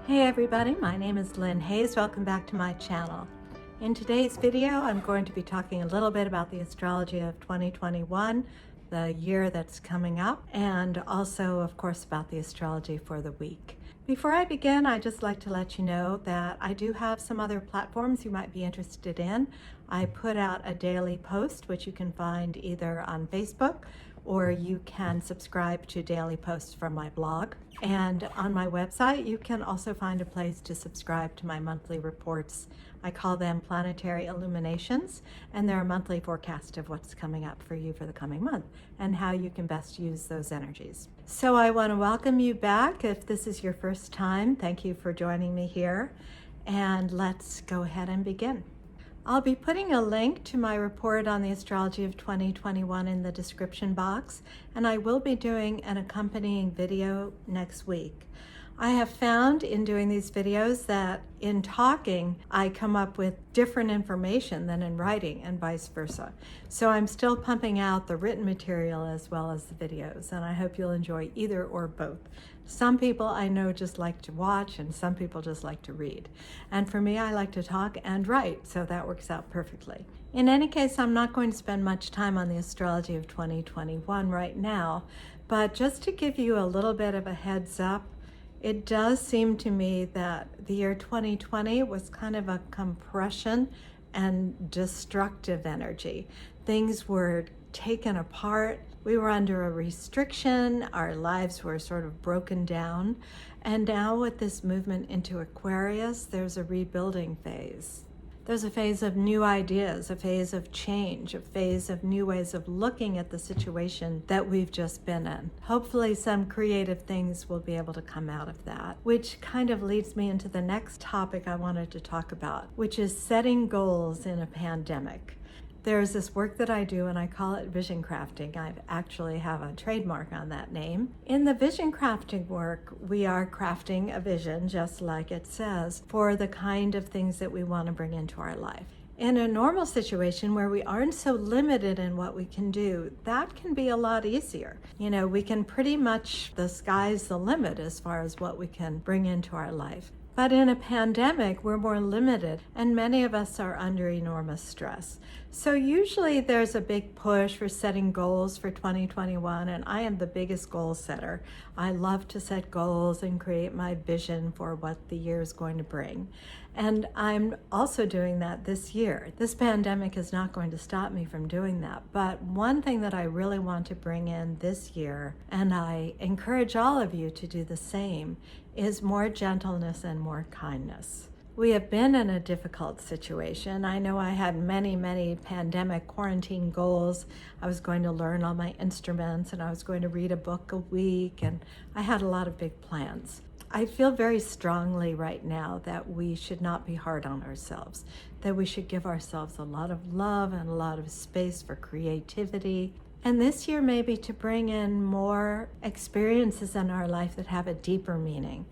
Hey everybody, my name is Lynn Hayes. Welcome back to my channel. In today's video, I'm going to be talking a little bit about the astrology of 2021, the year that's coming up, and also, of course, about the astrology for the week. Before I begin, I'd just like to let you know that I do have some other platforms you might be interested in. I put out a daily post, which you can find either on Facebook or you can subscribe to daily posts from my blog. And on my website, you can also find a place to subscribe to my monthly reports. I call them planetary illuminations, and they're a monthly forecast of what's coming up for you for the coming month and how you can best use those energies. So I want to welcome you back. If this is your first time, thank you for joining me here. And let's go ahead and begin. I'll be putting a link to my report on the astrology of 2021 in the description box, and I will be doing an accompanying video next week. I have found in doing these videos that in talking, I come up with different information than in writing and vice versa. So I'm still pumping out the written material as well as the videos, and I hope you'll enjoy either or both. Some people I know just like to watch, and some people just like to read. And for me, I like to talk and write, so that works out perfectly. In any case, I'm not going to spend much time on the astrology of 2021 right now, but just to give you a little bit of a heads up, it does seem to me that the year 2020 was kind of a compression and destructive energy. Things were taken apart. We were under a restriction. Our lives were sort of broken down. And now with this movement into Aquarius, there's a rebuilding phase. There's a phase of new ideas, a phase of change, a phase of new ways of looking at the situation that we've just been in. Hopefully some creative things will be able to come out of that, which kind of leads me into the next topic I wanted to talk about, which is setting goals in a pandemic. There's this work that I do and I call it Visioncrafting. I actually have a trademark on that name. In the Visioncrafting work, we are crafting a vision, just like it says, for the kind of things that we want to bring into our life. In a normal situation where we aren't so limited in what we can do, that can be a lot easier. You know, we can pretty much, the sky's the limit as far as what we can bring into our life. But in a pandemic, we're more limited, and many of us are under enormous stress. So usually there's a big push for setting goals for 2021, and I am the biggest goal setter. I love to set goals and create my vision for what the year is going to bring. And I'm also doing that this year. This pandemic is not going to stop me from doing that. But one thing that I really want to bring in this year, and I encourage all of you to do the same, is more gentleness and more kindness. We have been in a difficult situation. I know I had many pandemic quarantine goals. I was going to learn all my instruments and I was going to read a book a week, and I had a lot of big plans. I feel very strongly right now that we should not be hard on ourselves, that we should give ourselves a lot of love and a lot of space for creativity. And this year maybe to bring in more experiences in our life that have a deeper meaning,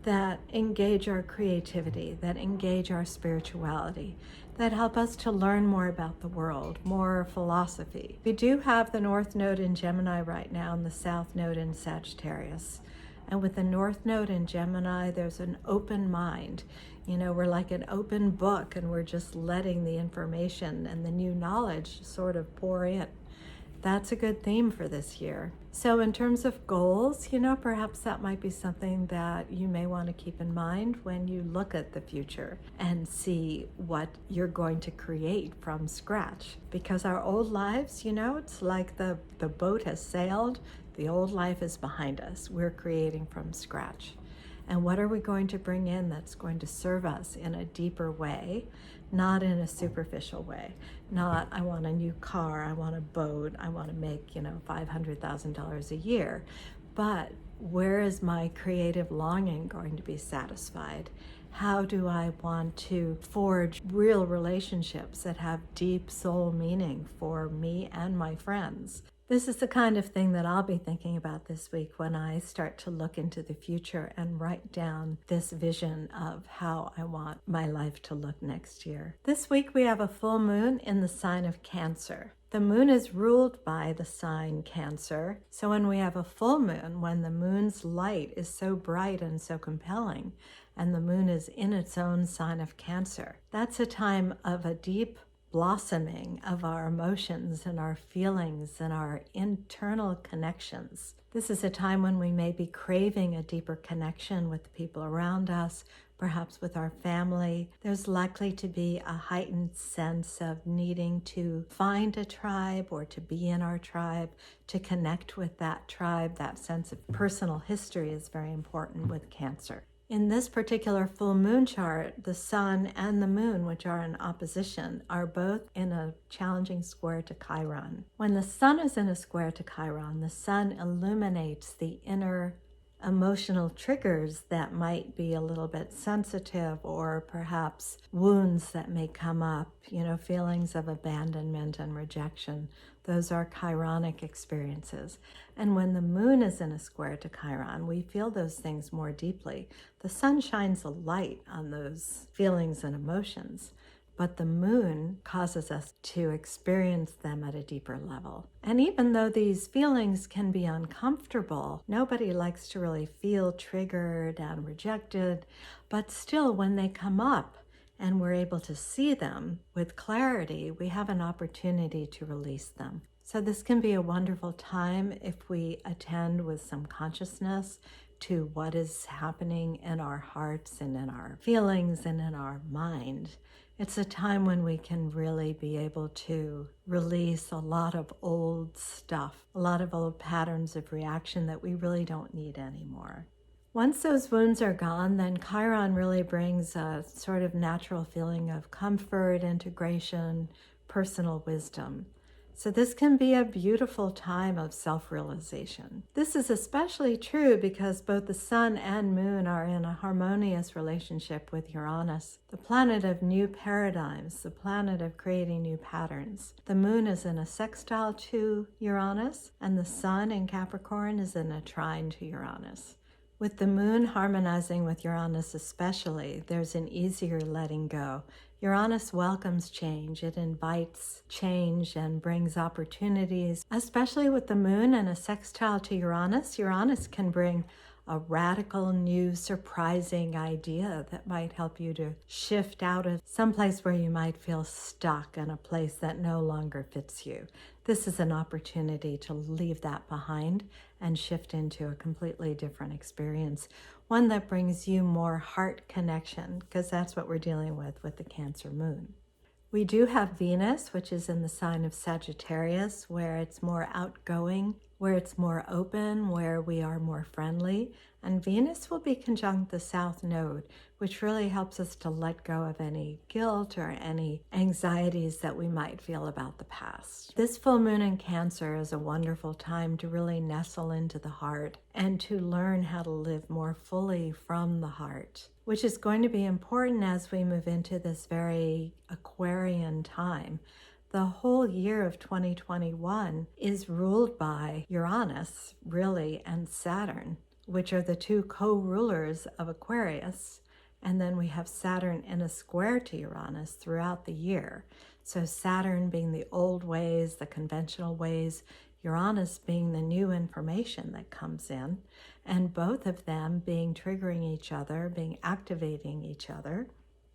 that engage our creativity, that engage our spirituality, that help us to learn more about the world, more philosophy. We do have the North Node in Gemini right now and the South Node in Sagittarius. And with the North Node in Gemini, there's an open mind. You know, we're like an open book and we're just letting the information and the new knowledge sort of pour in. That's a good theme for this year. So in terms of goals, you know, perhaps that might be something that you may want to keep in mind when you look at the future and see what you're going to create from scratch. Because our old lives, you know, it's like the boat has sailed, the old life is behind us. We're creating from scratch. And what are we going to bring in that's going to serve us in a deeper way, not in a superficial way? Not, I want a new car, I want a boat, I want to make, you know, $500,000 a year. But where is my creative longing going to be satisfied? How do I want to forge real relationships that have deep soul meaning for me and my friends? This is the kind of thing that I'll be thinking about this week when I start to look into the future and write down this vision of how I want my life to look next year. This week we have a full moon in the sign of Cancer. The moon is ruled by the sign Cancer. So when we have a full moon, when the moon's light is so bright and so compelling, and the moon is in its own sign of Cancer. That's a time of a deep blossoming of our emotions and our feelings and our internal connections. This is a time when we may be craving a deeper connection with the people around us, perhaps with our family. There's likely to be a heightened sense of needing to find a tribe or to be in our tribe, to connect with that tribe. That sense of personal history is very important with Cancer. In this particular full moon chart, the sun and the moon, which are in opposition, are both in a challenging square to Chiron. When the sun is in a square to Chiron, the sun illuminates the inner emotional triggers that might be a little bit sensitive, or perhaps wounds that may come up, feelings of abandonment and rejection. Those are Chironic experiences. And when the moon is in a square to Chiron, we feel those things more deeply. The sun shines a light on those feelings and emotions, but the moon causes us to experience them at a deeper level. And even though these feelings can be uncomfortable, nobody likes to really feel triggered and rejected, but still when they come up and we're able to see them with clarity, we have an opportunity to release them. So this can be a wonderful time if we attend with some consciousness to what is happening in our hearts and in our feelings and in our mind. It's a time when we can really be able to release a lot of old stuff, a lot of old patterns of reaction that we really don't need anymore. Once those wounds are gone, then Chiron really brings a sort of natural feeling of comfort, integration, personal wisdom. So this can be a beautiful time of self-realization. This is especially true because both the sun and moon are in a harmonious relationship with Uranus, the planet of new paradigms, the planet of creating new patterns. The moon is in a sextile to Uranus, and the sun in Capricorn is in a trine to Uranus. With the moon harmonizing with Uranus especially, there's an easier letting go. Uranus welcomes change. It invites change and brings opportunities. Especially with the moon and a sextile to Uranus, Uranus can bring a radical, new, surprising idea that might help you to shift out of someplace where you might feel stuck in a place that no longer fits you. This is an opportunity to leave that behind and shift into a completely different experience, one that brings you more heart connection, because that's what we're dealing with the Cancer moon. We do have Venus, which is in the sign of Sagittarius, where it's more outgoing, where it's more open, where we are more friendly. And Venus will be conjunct the South Node, which really helps us to let go of any guilt or any anxieties that we might feel about the past. This full moon in Cancer is a wonderful time to really nestle into the heart and to learn how to live more fully from the heart, which is going to be important as we move into this very Aquarian time. The whole year of 2021 is ruled by Uranus, really, and Saturn, which are the two co-rulers of Aquarius. And then we have Saturn in a square to Uranus throughout the year. So Saturn being the old ways, the conventional ways, Uranus being the new information that comes in, and both of them being triggering each other, being activating each other,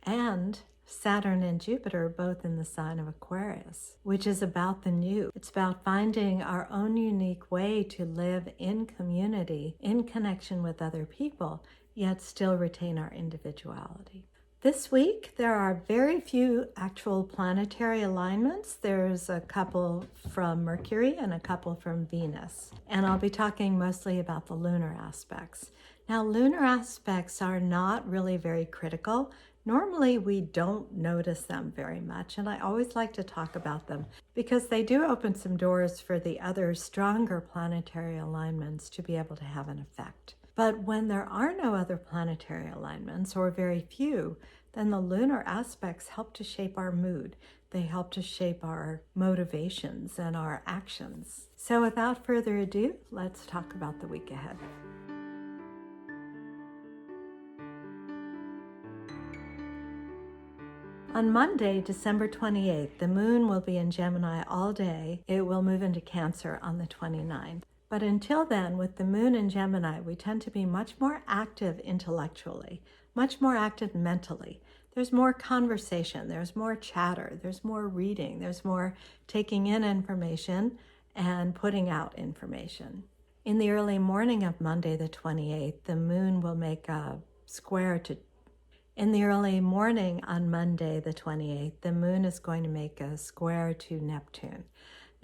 and Saturn and Jupiter both in the sign of Aquarius, which is about the new. It's about finding our own unique way to live in community, in connection with other people, yet still retain our individuality. This week, there are very few actual planetary alignments. There's a couple from Mercury and a couple from Venus. And I'll be talking mostly about the lunar aspects. Now, lunar aspects are not really very critical. Normally, we don't notice them very much, and I always like to talk about them because they do open some doors for the other stronger planetary alignments to be able to have an effect. But when there are no other planetary alignments, or very few, then the lunar aspects help to shape our mood. They help to shape our motivations and our actions. So without further ado, let's talk about the week ahead. On Monday, December 28th, the moon will be in Gemini all day. It will move into Cancer on the 29th. But until then, with the moon in Gemini, we tend to be much more active intellectually. much more active mentally. There's more conversation, there's more chatter, there's more reading, there's more taking in information and putting out information. In the early morning of Monday the 28th, the moon will make a square to In the early morning on Monday the 28th, the moon is going to make a square to Neptune.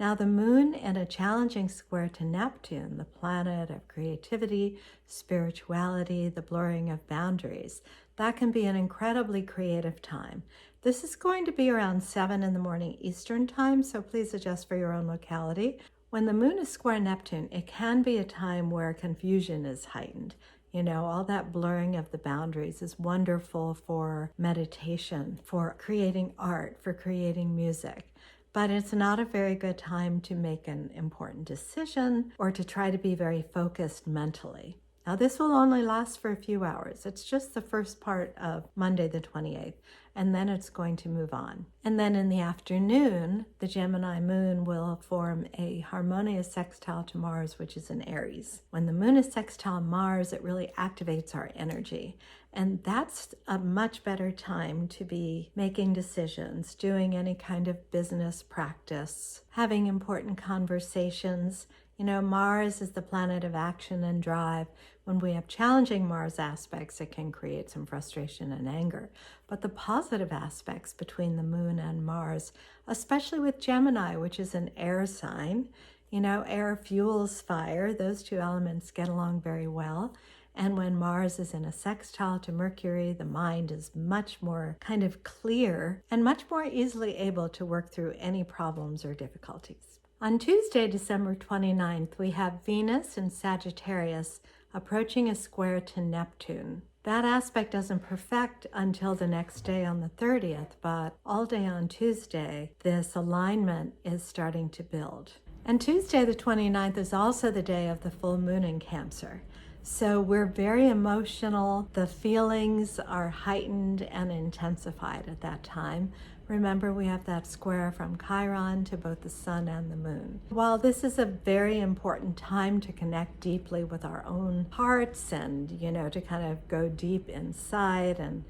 Now, the moon in a challenging square to Neptune, the planet of creativity, spirituality, the blurring of boundaries, that can be an incredibly creative time. This is going to be around 7 in the morning Eastern time, so please adjust for your own locality. When the moon is square Neptune, it can be a time where confusion is heightened. You know, all that blurring of the boundaries is wonderful for meditation, for creating art, for creating music. But it's not a very good time to make an important decision or to try to be very focused mentally. Now, this will only last for a few hours. It's just the first part of Monday the 28th, and then it's going to move on. And then in the afternoon, the Gemini moon will form a harmonious sextile to Mars, which is in Aries. When the moon is sextile Mars, it really activates our energy. And that's a much better time to be making decisions, doing any kind of business practice, having important conversations. You know, Mars is the planet of action and drive. When we have challenging Mars aspects, it can create some frustration and anger. But the positive aspects between the moon and Mars, especially with Gemini, which is an air sign, you know, air fuels fire. Those two elements get along very well. And when Mars is in a sextile to Mercury, the mind is much more kind of clear and much more easily able to work through any problems or difficulties. On Tuesday, December 29th, we have Venus in Sagittarius approaching a square to Neptune. That aspect doesn't perfect until the next day on the 30th, but all day on Tuesday, this alignment is starting to build. And Tuesday, the 29th, is also the day of the full moon in Cancer. So we're very emotional. The feelings are heightened and intensified at that time. Remember, we have that square from Chiron to both the sun and the moon. While this is a very important time to connect deeply with our own hearts and, you know, to kind of go deep inside and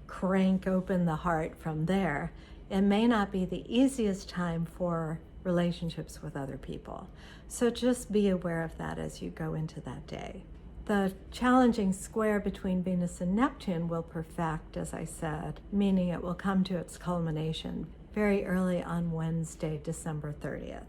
crank open the heart from there, it may not be the easiest time for relationships with other people. So just be aware of that as you go into that day. The challenging square between Venus and Neptune will perfect, as I said, meaning it will come to its culmination very early on Wednesday, December 30th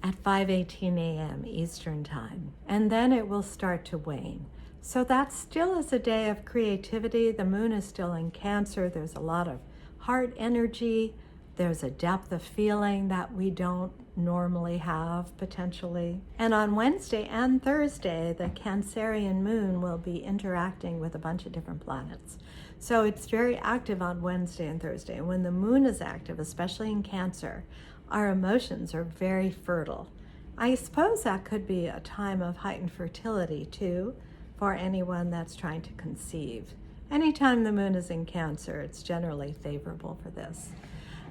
at 5:18 a.m. Eastern Time. And then it will start to wane. So that still is a day of creativity. The moon is still in Cancer. There's a lot of heart energy. There's a depth of feeling that we don't normally have, potentially. And on Wednesday and Thursday, the Cancerian moon will be interacting with a bunch of different planets. So it's very active on Wednesday and Thursday. And when the moon is active, especially in Cancer, our emotions are very fertile. I suppose that could be a time of heightened fertility, too, for anyone that's trying to conceive. Anytime the moon is in Cancer, it's generally favorable for this.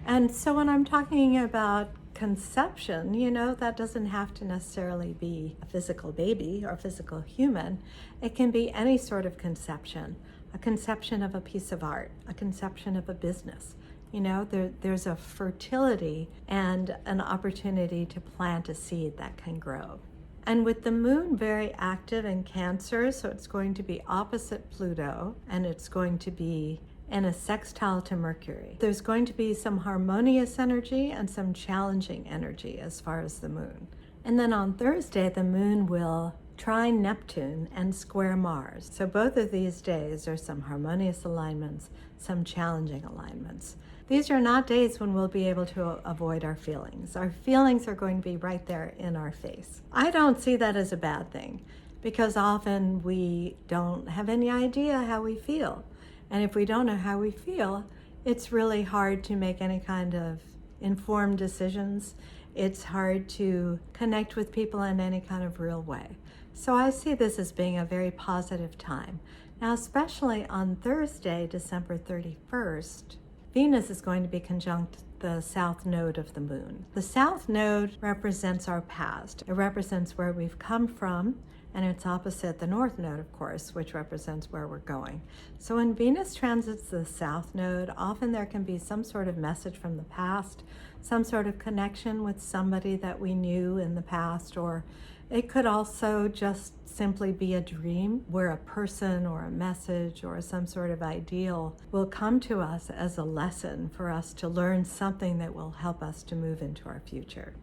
And so when I'm talking about conception, you know, that doesn't have to necessarily be a physical baby or a physical human. It can be any sort of conception, a conception of a piece of art, a conception of a business. You know, there's a fertility and an opportunity to plant a seed that can grow. And with the moon very active in Cancer, so it's going to be opposite Pluto, and it's going to be in a sextile to Mercury. There's going to be some harmonious energy and some challenging energy as far as the moon. And then on Thursday, the moon will trine Neptune and square Mars. So both of these days are some harmonious alignments, some challenging alignments. These are not days when we'll be able to avoid our feelings. Our feelings are going to be right there in our face. I don't see that as a bad thing, because often we don't have any idea how we feel. And if we don't know how we feel, it's really hard to make any kind of informed decisions. It's hard to connect with people in any kind of real way. So I see this as being a very positive time. Now, especially on Thursday, December 31st, Venus is going to be conjunct the south node of the moon. The south node represents our past. It represents where we've come from and it's opposite the North Node, of course, which represents where we're going. So when Venus transits the South Node, often there can be some sort of message from the past, some sort of connection with somebody that we knew in the past, or it could also just simply be a dream where a person or a message or some sort of ideal will come to us as a lesson for us to learn something that will help us to move into our future.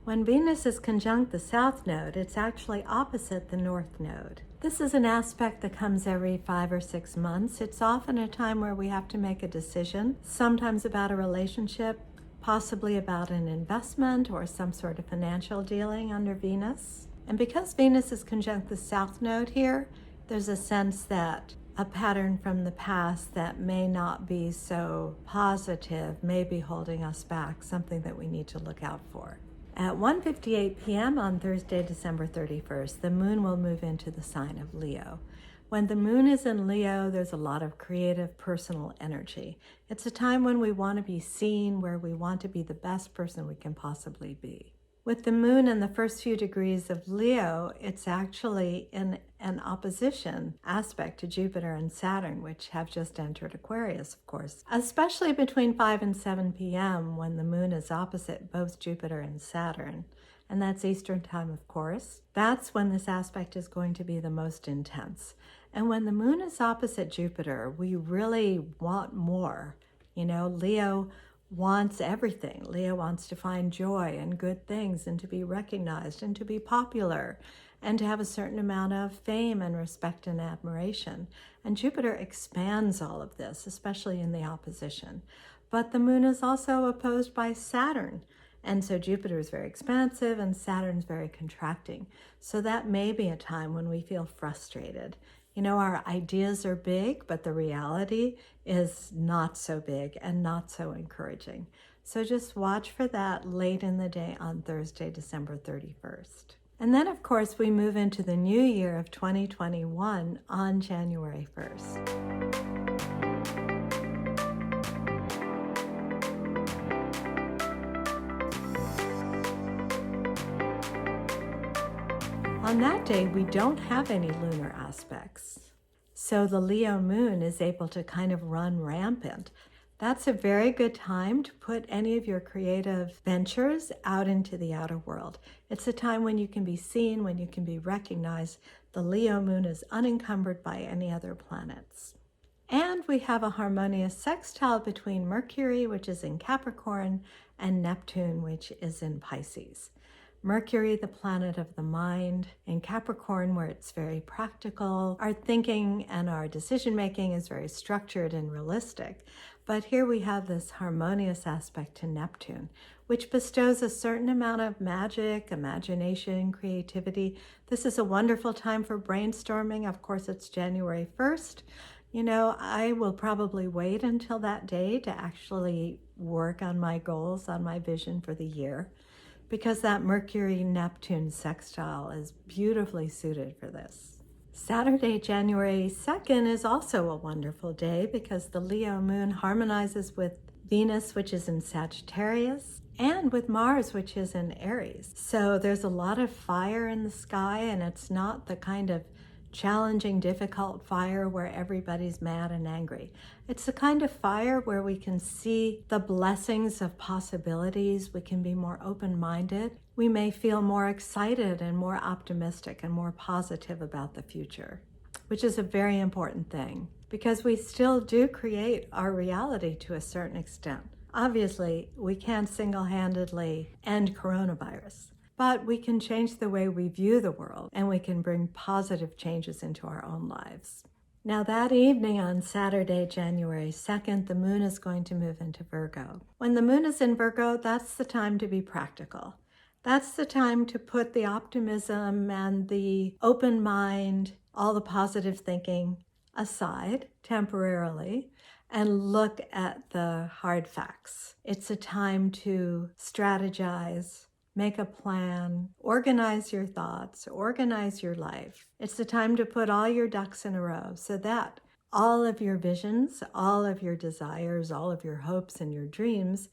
When Venus is conjunct the South Node, it's actually opposite the North Node. This is an aspect that comes every 5 or 6 months. It's often a time where we have to make a decision, sometimes about a relationship, possibly about an investment or some sort of financial dealing under Venus. And because Venus is conjunct the South Node here, there's a sense that a pattern from the past that may not be so positive may be holding us back, something that we need to look out for. At 1:58 p.m. on Thursday, December 31st, the moon will move into the sign of Leo. When the moon is in Leo, there's a lot of creative, personal energy. It's a time when we want to be seen, where we want to be the best person we can possibly be. With the moon in the first few degrees of Leo, it's actually in an opposition aspect to Jupiter and Saturn, which have just entered Aquarius, of course, especially between 5 and 7 p.m. when the moon is opposite both Jupiter and Saturn. And that's Eastern time, of course. That's when this aspect is going to be the most intense. And when the moon is opposite Jupiter, we really want more. You know, Leo wants everything. Leo wants to find joy and good things and to be recognized and to be popular and to have a certain amount of fame and respect and admiration. And Jupiter expands all of this, especially in the opposition. But the moon is also opposed by Saturn. And so Jupiter is very expansive and Saturn's very contracting. So that may be a time when we feel frustrated. You know, our ideas are big, but the reality is not so big and not so encouraging. So just watch for that late in the day on Thursday, December 31st. And then, of course, we move into the new year of 2021 on January 1st. On that day, we don't have any lunar aspects. So the Leo moon is able to kind of run rampant. That's a very good time to put any of your creative ventures out into the outer world. It's a time when you can be seen, when you can be recognized. The Leo moon is unencumbered by any other planets. And we have a harmonious sextile between Mercury, which is in Capricorn, and Neptune, which is in Pisces. Mercury, the planet of the mind, in Capricorn, where it's very practical. Our thinking and our decision-making is very structured and realistic. But here we have this harmonious aspect to Neptune, which bestows a certain amount of magic, imagination, creativity. This is a wonderful time for brainstorming. Of course, it's January 1st. You know, I will probably wait until that day to actually work on my goals, on my vision for the year, because that Mercury-Neptune sextile is beautifully suited for this. Saturday, January 2nd is also a wonderful day because the Leo moon harmonizes with Venus, which is in Sagittarius, and with Mars, which is in Aries. So there's a lot of fire in the sky, and it's not the kind of challenging, difficult fire where everybody's mad and angry. It's the kind of fire where we can see the blessings of possibilities. We can be more open-minded. We may feel more excited and more optimistic and more positive about the future, which is a very important thing because we still do create our reality to a certain extent. Obviously, we can't single-handedly end coronavirus, but we can change the way we view the world and we can bring positive changes into our own lives. Now that evening on Saturday, January 2nd, the moon is going to move into Virgo. When the moon is in Virgo, that's the time to be practical. That's the time to put the optimism and the open mind, all the positive thinking aside temporarily and look at the hard facts. It's a time to strategize, make a plan, organize your thoughts, organize your life. It's the time to put all your ducks in a row so that all of your visions, all of your desires, all of your hopes and your dreams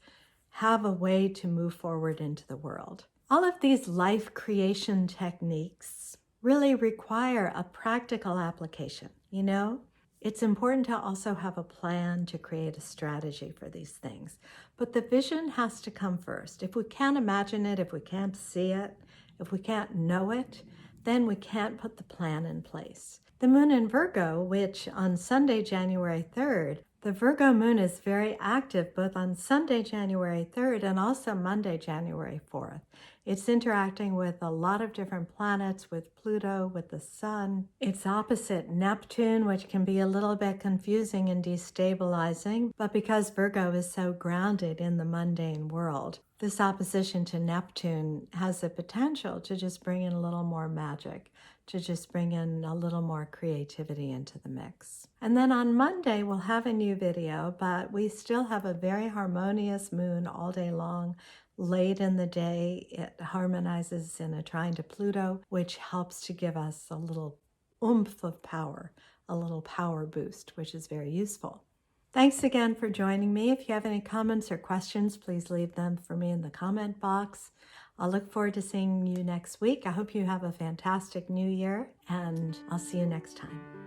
have a way to move forward into the world. All of these life creation techniques really require a practical application, you know? It's important to also have a plan to create a strategy for these things. But the vision has to come first. If we can't imagine it, if we can't see it, if we can't know it, then we can't put the plan in place. The Moon in Virgo, which on Sunday, January 3rd, the Virgo Moon is very active both on Sunday, January 3rd and also Monday, January 4th. It's interacting with a lot of different planets, with Pluto, with the Sun. It's opposite Neptune, which can be a little bit confusing and destabilizing, but because Virgo is so grounded in the mundane world, this opposition to Neptune has the potential to just bring in a little more magic, to just bring in a little more creativity into the mix. And then on Monday, we'll have a new video, but we still have a very harmonious moon all day long. Late in the day, it harmonizes in a trine to Pluto, which helps to give us a little oomph of power, a little power boost, which is very useful. Thanks again for joining me. If you have any comments or questions, please leave them for me in the comment box. I'll look forward to seeing you next week. I hope you have a fantastic new year, and I'll see you next time.